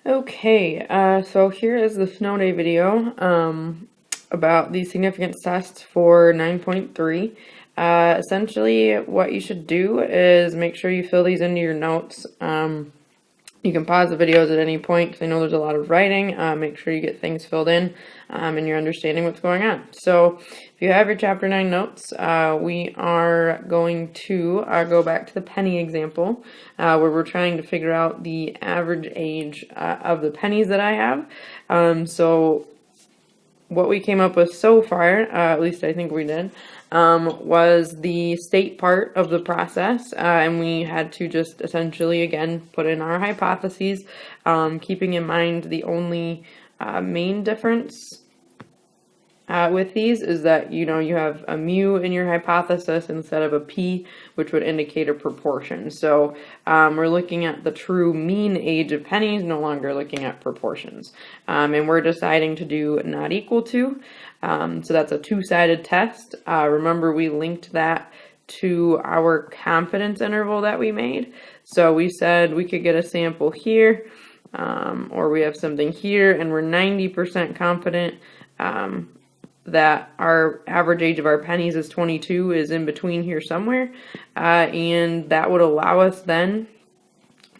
Okay, so here is the snow day video about the significance test for 9.3. Essentially, what you should do is make sure you fill these into your notes. You can pause the videos at any point because I know there's a lot of writing. Make sure you get things filled in and you're understanding what's going on. So if you have your Chapter 9 notes, we are going to go back to the penny example where we're trying to figure out the average age of the pennies that I have. So what we came up with so far, at least I think we did, was the state part of the process, and we had to just essentially, again, put in our hypotheses, keeping in mind the only main difference with these is that, you have a mu in your hypothesis instead of a p, which would indicate a proportion. So we're looking at the true mean age of pennies, no longer looking at proportions. And we're deciding to do not equal to. So that's a two-sided test. Remember, we linked that to our confidence interval that we made. So we said we could get a sample here, or we have something here, and we're 90% confident that our average age of our pennies is 22, is in between here somewhere, and that would allow us then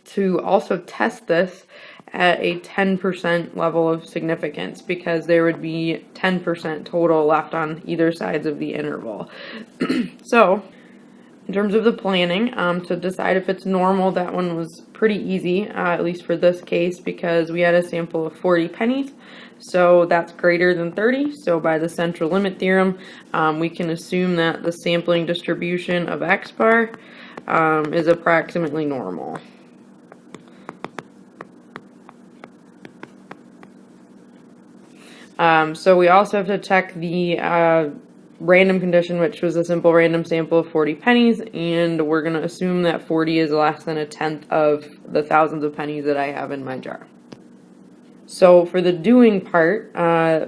to also test this at a 10% level of significance, because there would be 10% total left on either sides of the interval. So in terms of the planning, to decide if it's normal, that one was pretty easy, at least for this case, because we had a sample of 40 pennies. So that's greater than 30. So by the central limit theorem, we can assume that the sampling distribution of x bar is approximately normal. So we also have to check the random condition, which was a simple random sample of 40 pennies, and we're going to assume that 40 is less than a tenth of the thousands of pennies that I have in my jar. So for the doing part,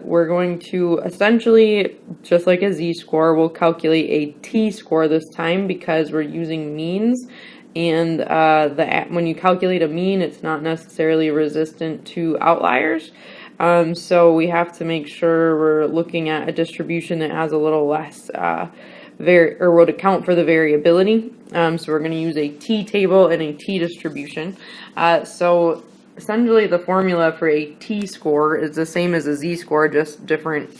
we're going to essentially, just like a z-score, we'll calculate a t-score this time because we're using means. And when you calculate a mean, it's not necessarily resistant to outliers. So we have to make sure we're looking at a distribution that has a little less would account for the variability. So we're going to use a t-table and a t-distribution. So essentially, the formula for a t-score is the same as a z-score, just different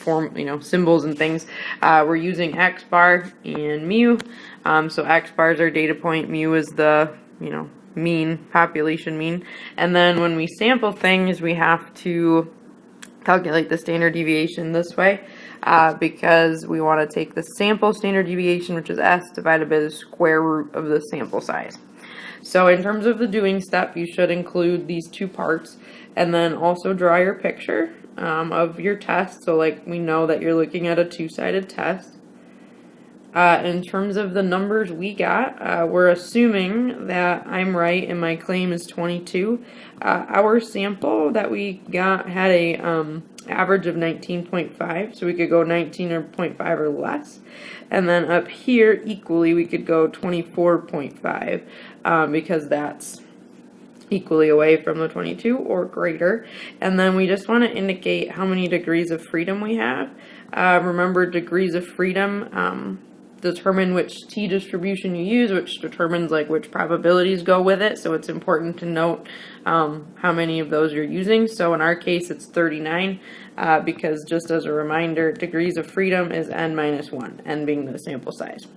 symbols and things. We're using x bar and mu. So x bar is our data point, mu is the mean, population mean, and then when we sample things, we have to calculate the standard deviation this way, because we want to take the sample standard deviation, which is s, divided by the square root of the sample size. So in terms of the doing step, you should include these two parts, and then also draw your picture of your test, so like we know that you're looking at a two-sided test. In terms of the numbers we got, we're assuming that I'm right and my claim is 22. Our sample that we got had a average of 19.5, so we could go 19.5 or less. And then up here, equally, we could go 24.5 because that's equally away from the 22 or greater. And then we just want to indicate how many degrees of freedom we have. Remember, degrees of freedom determine which t-distribution you use, which determines which probabilities go with it. So it's important to note how many of those you're using. So in our case, it's 39 because, just as a reminder, degrees of freedom is n minus 1, n being the sample size.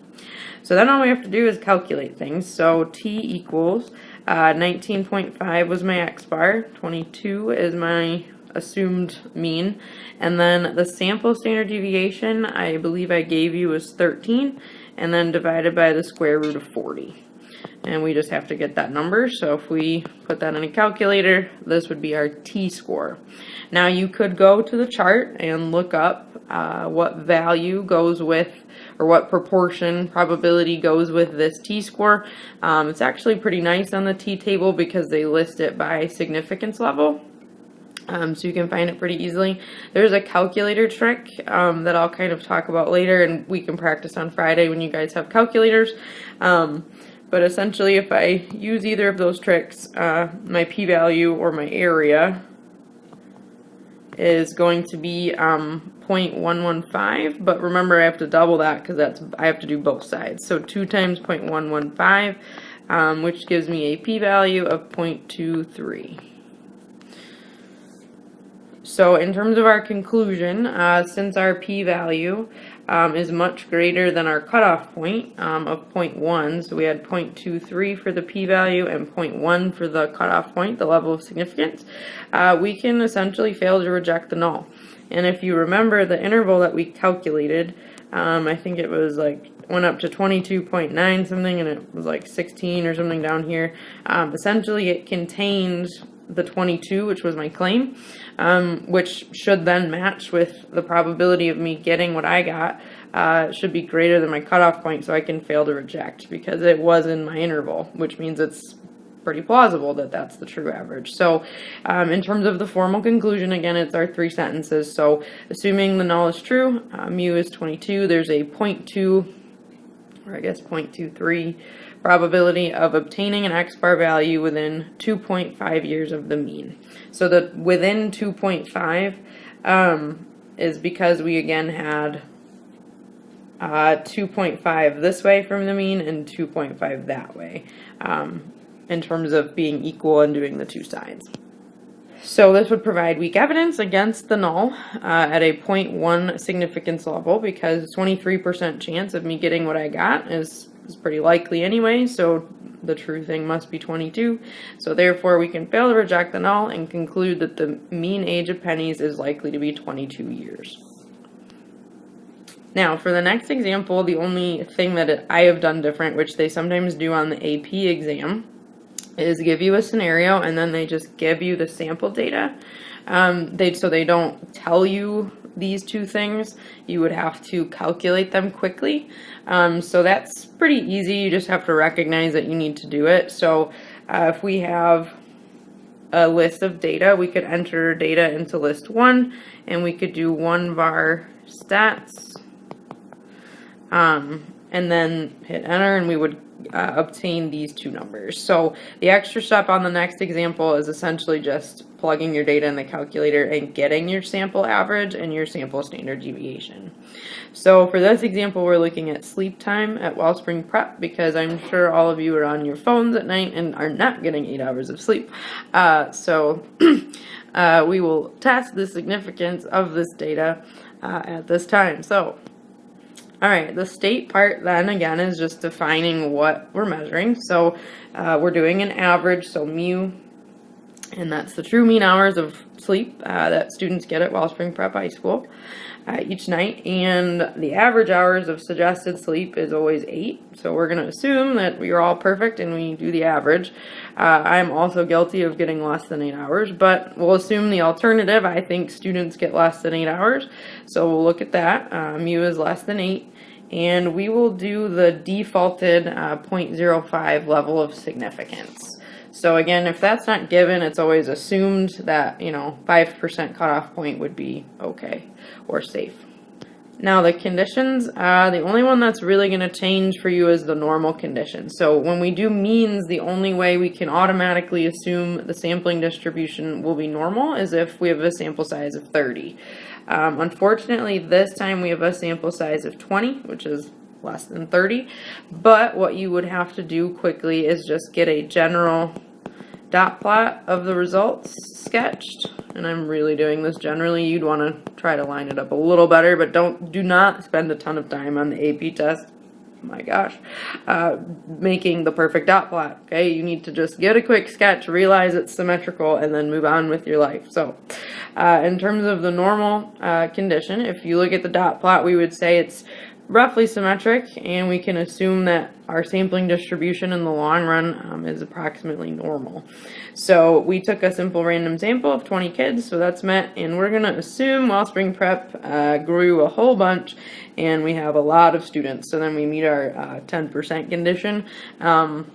So then all we have to do is calculate things. So t equals 19.5 was my x bar, 22 is my assumed mean, and then the sample standard deviation I believe I gave you was 13, and then divided by the square root of 40, and we just have to get that number. So if we put that in a calculator, this would be our t-score. Now you could go to the chart and look up what value goes with, or what proportion probability goes with this t-score. It's actually pretty nice on the t-table because they list it by significance level. So you can find it pretty easily. There's a calculator trick that I'll kind of talk about later, and we can practice on Friday when you guys have calculators. But but essentially if I use either of those tricks, my p-value or my area is going to be 0.115, but remember I have to double that because I have to do both sides. So 2 times 0.115, which gives me a p-value of 0.23. So in terms of our conclusion, since our p-value is much greater than our cutoff point of 0.1, so we had 0.23 for the p-value and 0.1 for the cutoff point, the level of significance, we can essentially fail to reject the null. And if you remember the interval that we calculated, I think it was like went up to 22.9 something, and it was like 16 or something down here. Essentially it contained the 22, which was my claim, which should then match with the probability of me getting what I got, should be greater than my cutoff point, so I can fail to reject because it was in my interval, which means it's pretty plausible that that's the true average. So in terms of the formal conclusion, again, it's our 3 sentences. So assuming the null is true, mu is 22, there's a 0.2, or I guess 0.23 probability of obtaining an x-bar value within 2.5 years of the mean. So the within 2.5 is because we again had 2.5 this way from the mean and 2.5 that way, in terms of being equal and doing the two sides. So this would provide weak evidence against the null at a 0.1 significance level, because 23% chance of me getting what I got is pretty likely anyway, so the true thing must be 22. So therefore we can fail to reject the null and conclude that the mean age of pennies is likely to be 22 years. Now for the next example, the only thing that I have done different, which they sometimes do on the AP exam, is give you a scenario and then they just give you the sample data. So they don't tell you these two things. You would have to calculate them quickly. So that's pretty easy. You just have to recognize that you need to do it. So if we have a list of data, we could enter data into list 1 and we could do 1 var stats, and then hit enter, and we would obtain these two numbers. So the extra step on the next example is essentially just plugging your data in the calculator and getting your sample average and your sample standard deviation. So for this example, we're looking at sleep time at Wellspring Prep, because I'm sure all of you are on your phones at night and are not getting 8 hours of sleep. We will test the significance of this data at this time. So alright, the state part then again is just defining what we're measuring. So we're doing an average, so mu, and that's the true mean hours of sleep that students get at Wellspring Prep High School each night, and the average hours of suggested sleep is always 8. So we're going to assume that we are all perfect and we do the average. I'm also guilty of getting less than 8 hours, but we'll assume the alternative. I think students get less than 8 hours, so we'll look at that. Mu is less than 8, and we will do the defaulted 0.05 level of significance. So again, if that's not given, it's always assumed that, 5% cutoff point would be okay or safe. Now the conditions, the only one that's really going to change for you is the normal condition. So when we do means, the only way we can automatically assume the sampling distribution will be normal is if we have a sample size of 30. Unfortunately, this time we have a sample size of 20, which is less than 30, but what you would have to do quickly is just get a general dot plot of the results sketched, and I'm really doing this generally. You'd want to try to line it up a little better, but do not spend a ton of time on the AP test, oh my gosh, making the perfect dot plot. Okay, you need to just get a quick sketch, realize it's symmetrical, and then move on with your life. So in terms of the normal condition, if you look at the dot plot, we would say it's roughly symmetric, and we can assume that our sampling distribution in the long run is approximately normal. So we took a simple random sample of 20 kids, so that's met, and we're going to assume Wellspring Prep grew a whole bunch and we have a lot of students, so then we meet our 10% condition, and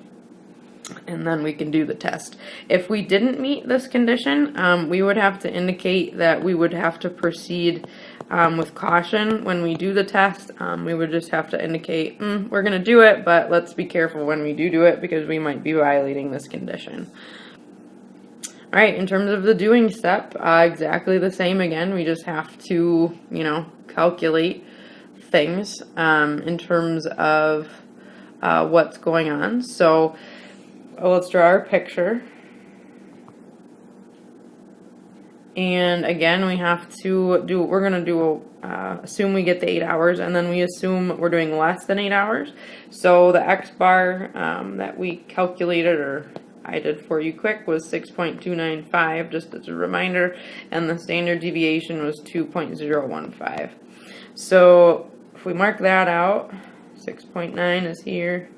then we can do the test. If we didn't meet this condition, we would have to indicate that we would have to proceed with caution when we do the test. We would just have to indicate, we're going to do it, but let's be careful when we do it because we might be violating this condition. All right, in terms of the doing step, exactly the same again. We just have to, calculate things in terms of what's going on. So let's draw our picture. And again, we have to do, we're going to do, assume we get the 8 hours, and then we assume we're doing less than 8 hours. So the X bar that we calculated, or I did for you quick, was 6.295, just as a reminder, and the standard deviation was 2.015. So if we mark that out, 6.9 is here.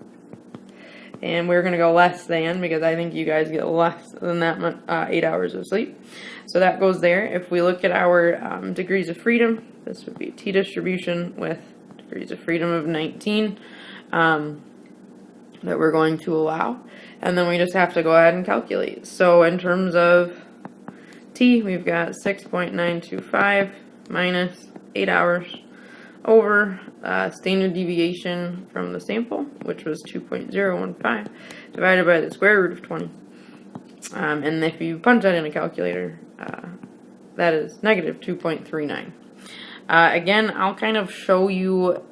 And we're going to go less than, because I think you guys get less than that much, 8 hours of sleep. So that goes there. If we look at our degrees of freedom, this would be a t-distribution with degrees of freedom of 19 that we're going to allow. And then we just have to go ahead and calculate. So in terms of t, we've got 6.925 minus 8 hours over standard deviation from the sample, which was 2.015, divided by the square root of 20. And if you punch that in a calculator, that is negative 2.39. Again, I'll kind of show you,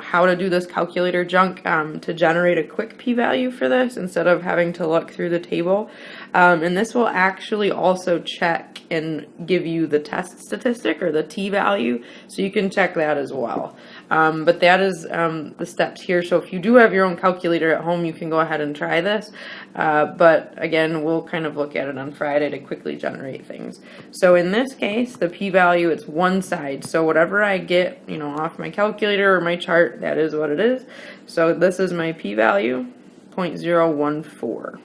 how to do this calculator junk to generate a quick p-value for this instead of having to look through the table. And this will actually also check and give you the test statistic, or the t-value, so you can check that as well. But that is the steps here. So if you do have your own calculator at home, you can go ahead and try this. But again, we'll kind of look at it on Friday to quickly generate things. So in this case, the p-value, it's one side. So whatever I get, off my calculator or my chart, that is what it is. So this is my p-value, 0.014.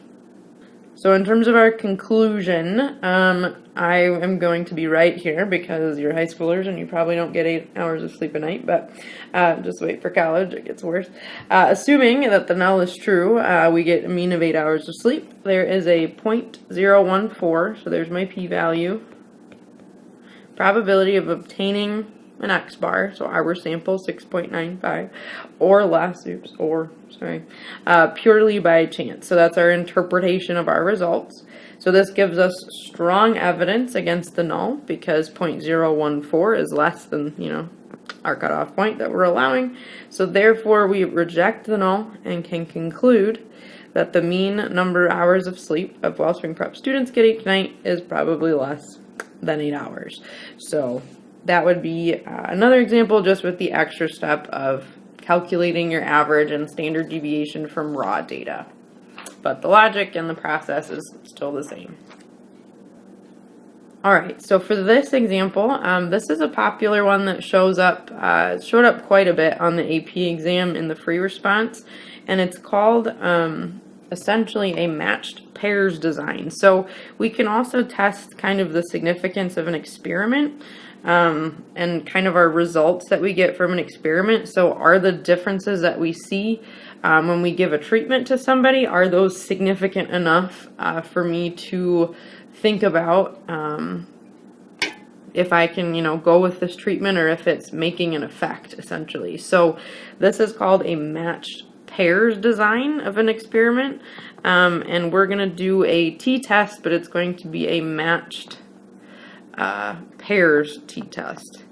So in terms of our conclusion, I am going to be right here because you're high schoolers and you probably don't get 8 hours of sleep a night, but just wait for college, it gets worse. Assuming that the null is true, we get a mean of 8 hours of sleep. There is a 0.014, so there's my p-value. Probability of obtaining an X bar, so our sample 6.95 or less, purely by chance. So that's our interpretation of our results. So this gives us strong evidence against the null because 0.014 is less than, our cutoff point that we're allowing. So therefore we reject the null and can conclude that the mean number of hours of sleep of Wellspring Prep students get each night is probably less than 8 hours. So that would be another example, just with the extra step of calculating your average and standard deviation from raw data. But the logic and the process is still the same. All right, so for this example, this is a popular one that showed up quite a bit on the AP exam in the free response, and it's called essentially a matched pairs design. So we can also test kind of the significance of an experiment and kind of our results that we get from an experiment. So are the differences that we see when we give a treatment to somebody, are those significant enough for me to think about if I can, go with this treatment, or if it's making an effect, essentially. So this is called a matched pairs design of an experiment, and we're going to do a t-test, but it's going to be a matched pairs t-test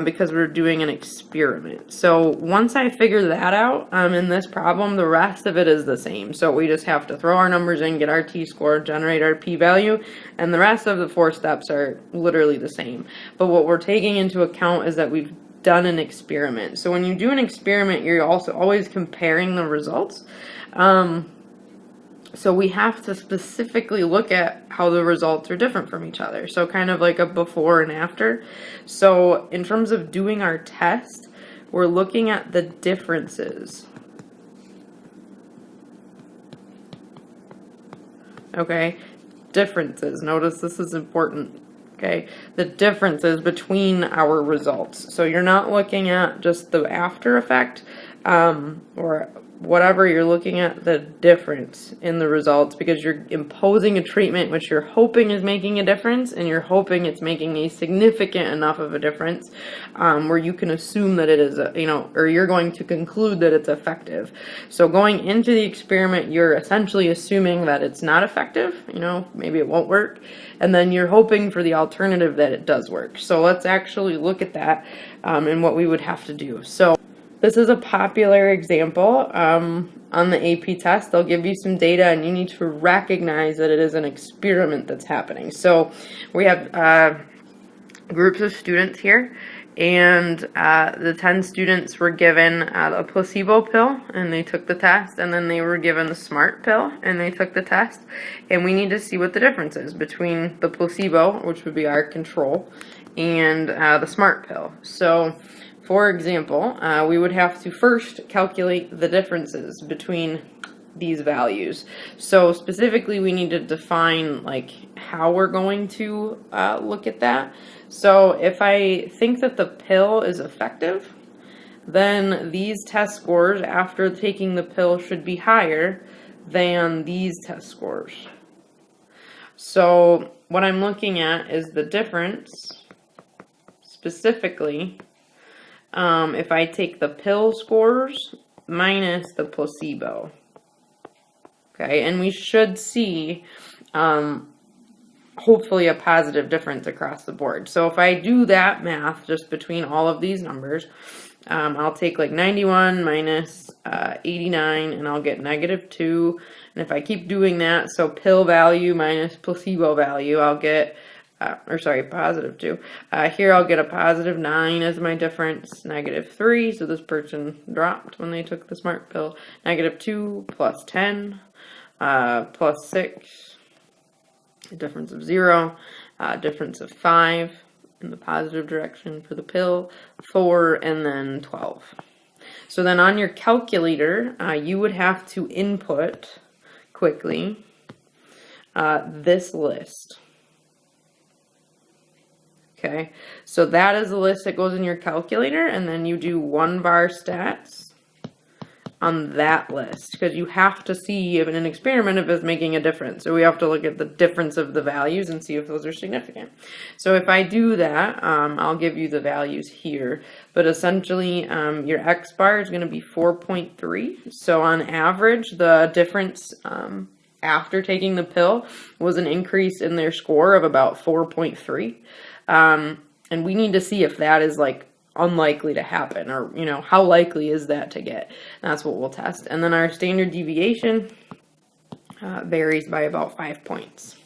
because we're doing an experiment. So once I figure that out in this problem, the rest of it is the same. So we just have to throw our numbers in, get our t-score, generate our p-value, and the rest of the 4 steps are literally the same. But what we're taking into account is that we've done an experiment. So when you do an experiment, you're also always comparing the results. So we have to specifically look at how the results are different from each other. So kind of like a before and after. So in terms of doing our test, we're looking at the differences. Okay, differences. Notice this is important. Okay, the differences between our results. So you're not looking at just the after effect or whatever, you're looking at the difference in the results because you're imposing a treatment which you're hoping is making a difference, and you're hoping it's making a significant enough of a difference where you can assume that it is, or you're going to conclude that it's effective. So going into the experiment, you're essentially assuming that it's not effective, maybe it won't work, and then you're hoping for the alternative that it does work. So let's actually look at that and what we would have to do. So this is a popular example on the AP test. They'll give you some data and you need to recognize that it is an experiment that's happening. So we have groups of students here, and the 10 students were given a placebo pill and they took the test, and then they were given the SMART pill and they took the test, and we need to see what the difference is between the placebo, which would be our control, and the SMART pill. So for example, we would have to first calculate the differences between these values. So specifically, we need to define like how we're going to look at that. So if I think that the pill is effective, then these test scores after taking the pill should be higher than these test scores. So what I'm looking at is the difference specifically if I take the pill scores minus the placebo. Okay, and we should see hopefully a positive difference across the board. So if I do that math just between all of these numbers, I'll take like 91 minus 89 and I'll get -2. And if I keep doing that, so pill value minus placebo value, I'll get +2. Here I'll get a +9 as my difference, -3, so this person dropped when they took the SMART pill, -2 plus 10, plus 6, a difference of 0, difference of 5 in the positive direction for the pill, 4, and then 12. So then on your calculator, you would have to input quickly this list. Okay, so that is the list that goes in your calculator, and then you do 1-bar stats on that list because you have to see if in an experiment if it's making a difference. So we have to look at the difference of the values and see if those are significant. So if I do that, I'll give you the values here, but essentially your X bar is going to be 4.3. So on average, the difference after taking the pill was an increase in their score of about 4.3. And we need to see if that is like unlikely to happen, or how likely is that to get. That's what we'll test. And then our standard deviation varies by about 5 points.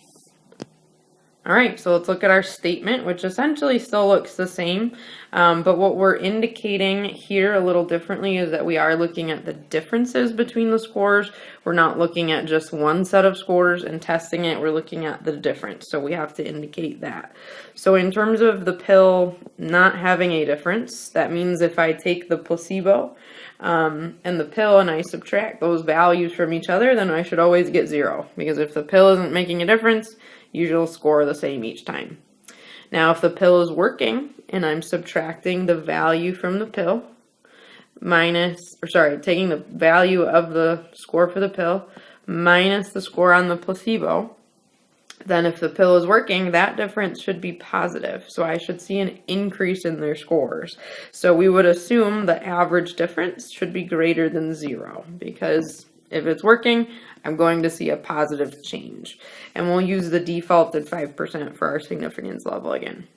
All right, so let's look at our statement, which essentially still looks the same, but what we're indicating here a little differently is that we are looking at the differences between the scores. We're not looking at just one set of scores and testing it. We're looking at the difference, so we have to indicate that. So in terms of the pill not having a difference, that means if I take the placebo and the pill and I subtract those values from each other, then I should always get 0, because if the pill isn't making a difference, usually score the same each time. Now, if the pill is working and I'm subtracting the value from the pill taking the value of the score for the pill minus the score on the placebo, then if the pill is working, that difference should be positive. So I should see an increase in their scores. So we would assume the average difference should be greater than 0, because if it's working, I'm going to see a positive change. And we'll use the defaulted 5% for our significance level again.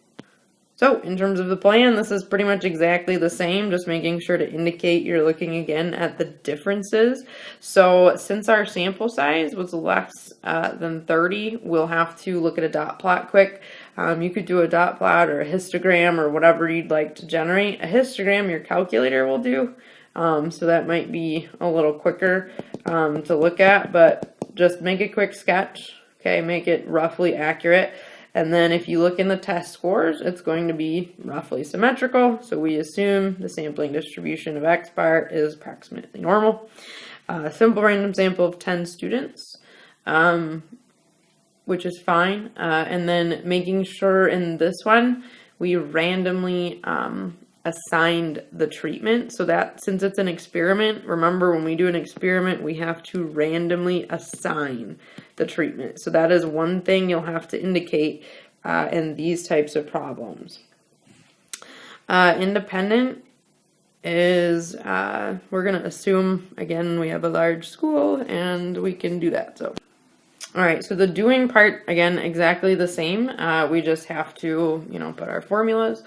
So in terms of the plan, this is pretty much exactly the same, just making sure to indicate you're looking again at the differences. So since our sample size was less than 30, we'll have to look at a dot plot quick. You could do a dot plot or a histogram or whatever you'd like to generate. A histogram your calculator will do. So that might be a little quicker to look at, but just make a quick sketch, okay, make it roughly accurate, and then if you look in the test scores, it's going to be roughly symmetrical, so we assume the sampling distribution of X bar is approximately normal. Simple random sample of 10 students, which is fine, and then making sure in this one, we randomly assigned the treatment. So that since it's an experiment, remember when we do an experiment, we have to randomly assign the treatment. So that is one thing you'll have to indicate in these types of problems. Independent is, we're going to assume, again, we have a large school and we can do that. So, all right, so the doing part, again, exactly the same. We just have to, put our formulas.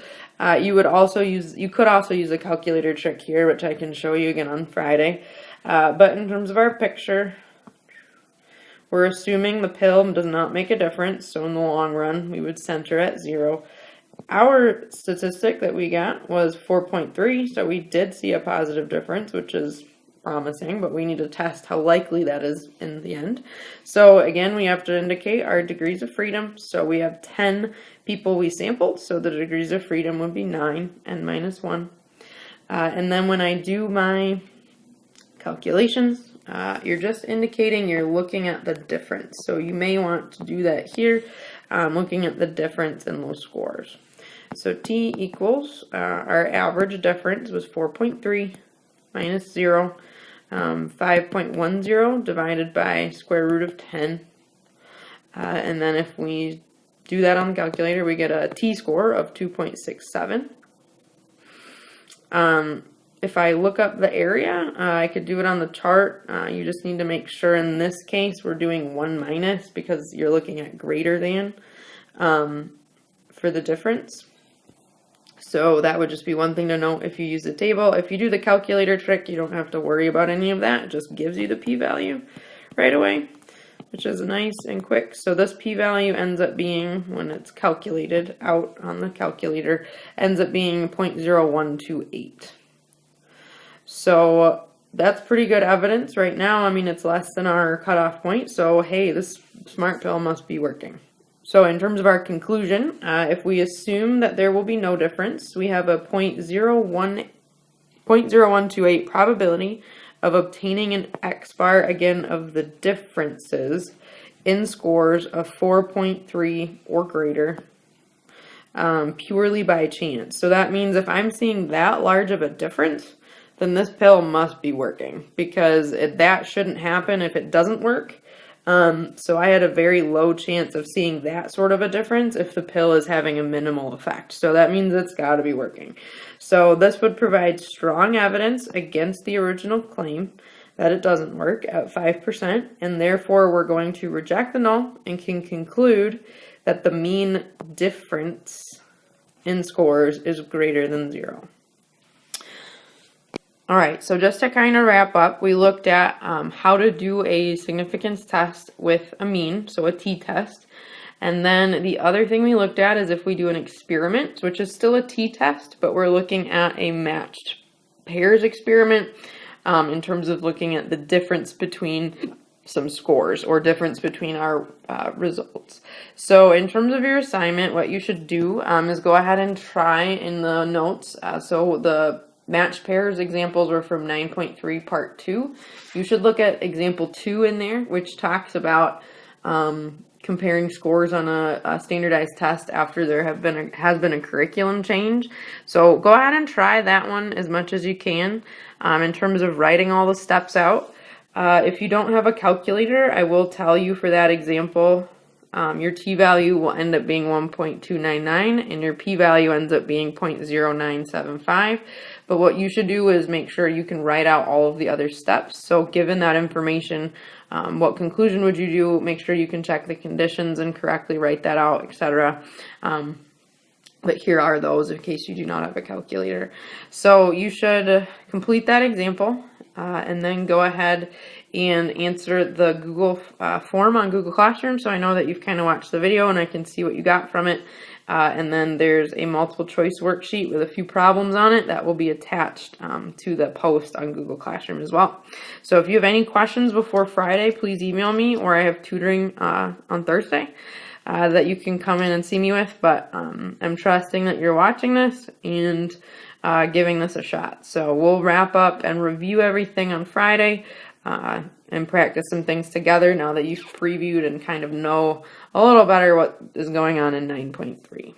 You could also use a calculator trick here, which I can show you again on Friday. But in terms of our picture, we're assuming the pill does not make a difference. So in the long run, we would center at 0. Our statistic that we got was 4.3, so we did see a positive difference, which is promising, but we need to test how likely that is in the end. So again, we have to indicate our degrees of freedom. So we have 10 people we sampled, so the degrees of freedom would be 9 and minus 1. And then when I do my calculations, you're just indicating you're looking at the difference. So you may want to do that here, looking at the difference in those scores. So T equals, our average difference was 4.3 minus 0, 5.10 divided by square root of 10. And then if we do that on the calculator, we get a T-score of 2.67. If I look up the area, I could do it on the chart. You just need to make sure in this case we're doing 1 minus because you're looking at greater than for the difference. So that would just be one thing to note if you use the table. If you do the calculator trick, you don't have to worry about any of that. It just gives you the p-value right away, which is nice and quick. So this p-value ends up being, when it's calculated out on the calculator, ends up being 0.0128. So that's pretty good evidence right now. I mean, it's less than our cutoff point. So hey, this smart pill must be working. So in terms of our conclusion, if we assume that there will be no difference, we have a 0.0128 probability of obtaining an X-bar, again, of the differences in scores of 4.3 or greater, purely by chance. So that means if I'm seeing that large of a difference, then this pill must be working, because that shouldn't happen if it doesn't work. So I had a very low chance of seeing that sort of a difference if the pill is having a minimal effect. So that means it's got to be working. So this would provide strong evidence against the original claim that it doesn't work at 5%, and therefore we're going to reject the null and can conclude that the mean difference in scores is greater than 0. All right, so just to kind of wrap up, we looked at how to do a significance test with a mean, so a t-test. And then the other thing we looked at is if we do an experiment, which is still a t-test, but we're looking at a matched pairs experiment in terms of looking at the difference between some scores or difference between our results. So in terms of your assignment, what you should do is go ahead and try in the notes. So the matched pairs examples were from 9.3 part 2. You should look at example 2 in there, which talks about comparing scores on a standardized test after there has been a curriculum change. So go ahead and try that one as much as you can in terms of writing all the steps out. If you don't have a calculator, I will tell you for that example, your t-value will end up being 1.299 and your p-value ends up being 0.0975. But what you should do is make sure you can write out all of the other steps. So given that information, what conclusion would you do? Make sure you can check the conditions and correctly write that out, etc. But here are those in case you do not have a calculator. So you should complete that example and then go ahead and answer the Google form on Google Classroom. So I know that you've kind of watched the video and I can see what you got from it. And then there's a multiple choice worksheet with a few problems on it that will be attached to the post on Google Classroom as well. So if you have any questions before Friday, please email me, or I have tutoring on Thursday that you can come in and see me with. But I'm trusting that you're watching this and giving this a shot. So we'll wrap up and review everything on Friday and practice some things together now that you've previewed and kind of know a little better what is going on in 9.3.